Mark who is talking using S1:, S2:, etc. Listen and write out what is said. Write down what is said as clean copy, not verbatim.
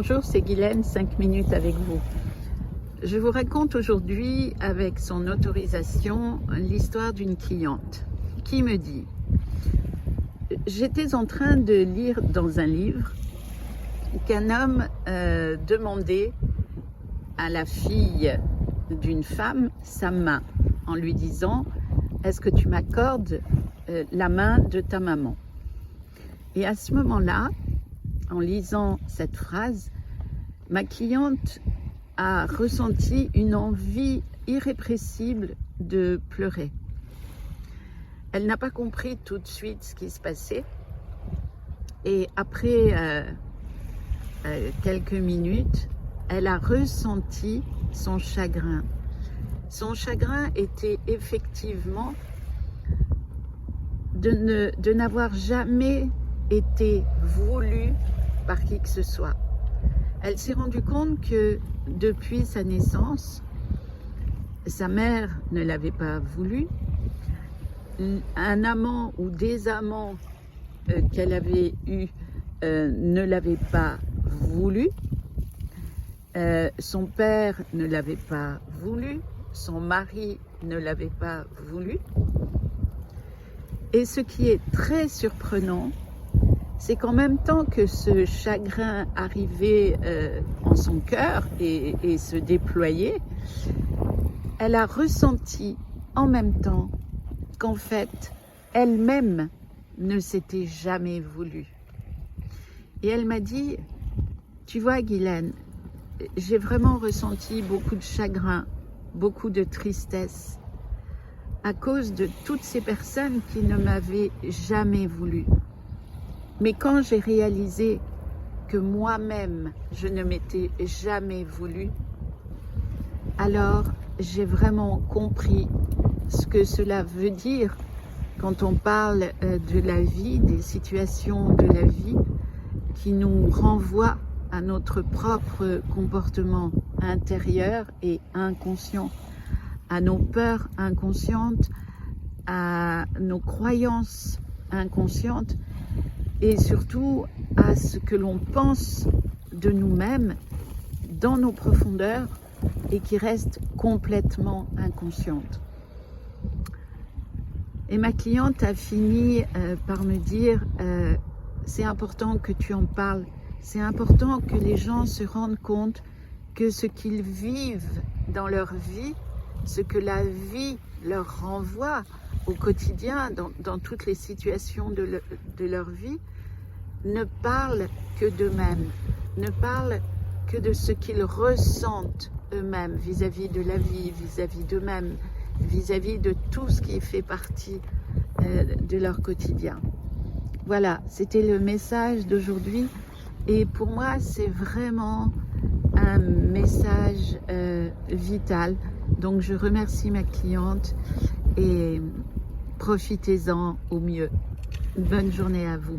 S1: Bonjour, c'est Guylaine, 5 minutes avec vous. Je vous raconte aujourd'hui, avec son autorisation, l'histoire d'une cliente qui me dit: j'étais en train de lire dans un livre qu'un homme demandait à la fille d'une femme sa main en lui disant: est-ce que tu m'accordes la main de ta maman? Et à ce moment-là, en lisant cette phrase, ma cliente a ressenti une envie irrépressible de pleurer. Elle n'a pas compris tout de suite ce qui se passait. Et après quelques minutes, elle a ressenti son chagrin. Son chagrin était effectivement de n'avoir jamais été voulue par qui que ce soit. Elle s'est rendue compte que depuis sa naissance, sa mère ne l'avait pas voulu, un amant ou des amants qu'elle avait eus ne l'avaient pas voulu, son père ne l'avait pas voulu, son mari ne l'avait pas voulu. Et ce qui est très surprenant, c'est qu'en même temps que ce chagrin arrivait en son cœur et se déployait, elle a ressenti en même temps qu'en fait, elle-même ne s'était jamais voulue. Et elle m'a dit: tu vois Guylaine, j'ai vraiment ressenti beaucoup de chagrin, beaucoup de tristesse à cause de toutes ces personnes qui ne m'avaient jamais voulu. Mais quand j'ai réalisé que moi-même, je ne m'étais jamais voulu, alors j'ai vraiment compris ce que cela veut dire quand on parle de la vie, des situations de la vie qui nous renvoient à notre propre comportement intérieur et inconscient, à nos peurs inconscientes, à nos croyances inconscientes, et surtout à ce que l'on pense de nous-mêmes dans nos profondeurs et qui reste complètement inconsciente. Et ma cliente a fini par me dire c'est important que tu en parles, c'est important que les gens se rendent compte que ce qu'ils vivent dans leur vie, ce que la vie leur renvoie au quotidien, dans toutes les situations de leur vie, ne parlent que d'eux-mêmes, ne parlent que de ce qu'ils ressentent eux-mêmes vis-à-vis de la vie, vis-à-vis d'eux-mêmes, vis-à-vis de tout ce qui fait partie de leur quotidien. Voilà, c'était le message d'aujourd'hui. Et pour moi, c'est vraiment un message vital. Donc, je remercie ma cliente et profitez-en au mieux. Bonne journée à vous.